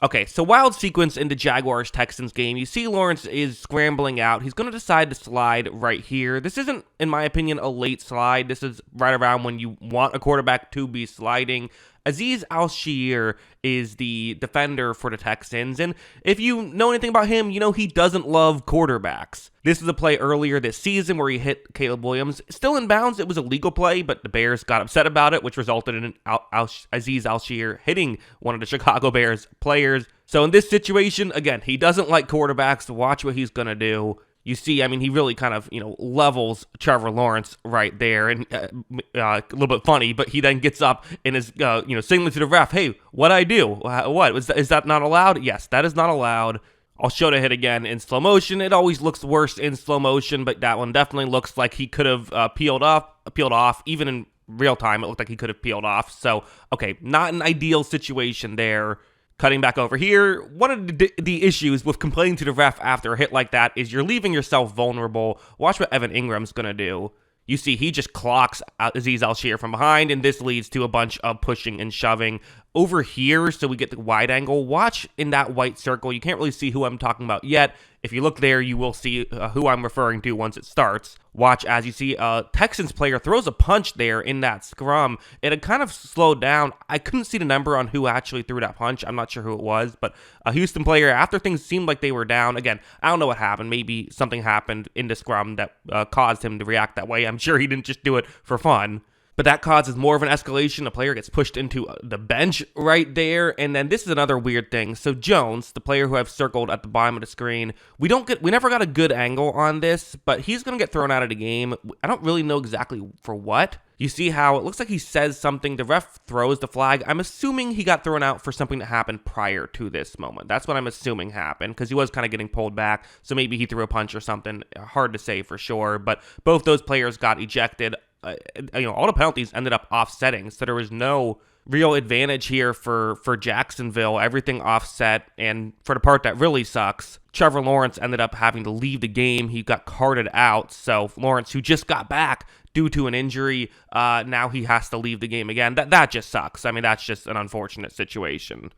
Okay, so wild sequence in the Jaguars-Texans game. You see Lawrence is scrambling out. He's going to decide to slide right here. This isn't, in my opinion, a late slide. This is right around when you want a quarterback to be sliding. Azeez Al-Shaair is the defender for the Texans, and if you know anything about him, you know he doesn't love quarterbacks. This is a play earlier this season where he hit Caleb Williams. Still in bounds, it was a legal play, but the Bears got upset about it, which resulted in Azeez Al-Shaair hitting one of the Chicago Bears players. So in this situation, again, he doesn't like quarterbacks. Watch what he's going to do. You see, I mean, he really kind of, levels Trevor Lawrence right there, and a little bit funny, but he then gets up and is, signaling to the ref, hey, what'd I do? What? Is that not allowed? Yes, that is not allowed. I'll show the hit again in slow motion. It always looks worse in slow motion, but that one definitely looks like he could have peeled off, even in real time. It looked like he could have peeled off. So, okay, not an ideal situation there. Cutting back over here, one of the issues with complaining to the ref after a hit like that is you're leaving yourself vulnerable. Watch what Evan Ingram's going to do. You see, he just clocks Azeez Al-Shaair from behind, and this leads to a bunch of pushing and shoving. Over here, so we get the wide angle, watch in that white circle. You can't really see who I'm talking about yet. If you look there, you will see who I'm referring to once it starts. Watch as you see a Texans player throws a punch there in that scrum. It had kind of slowed down. I couldn't see the number on who actually threw that punch. I'm not sure who it was, but a Houston player, after things seemed like they were down, again, I don't know what happened. Maybe something happened in the scrum that caused him to react that way. I'm sure he didn't just do it for fun. But that causes more of an escalation. A player gets pushed into the bench right there. And then this is another weird thing. So Jones, the player who I've circled at the bottom of the screen, we never got a good angle on this, but he's going to get thrown out of the game. I don't really know exactly for what. You see how it looks like he says something. The ref throws the flag. I'm assuming he got thrown out for something that happened prior to this moment. That's what I'm assuming happened, because he was kind of getting pulled back. So maybe he threw a punch or something. Hard to say for sure. But both those players got ejected. All the penalties ended up offsetting, so there was no real advantage here for Jacksonville. Everything offset, and for the part that really sucks, Trevor Lawrence ended up having to leave the game. He got carted out, so Lawrence, who just got back due to an injury, now he has to leave the game again. That just sucks. I mean, that's just an unfortunate situation.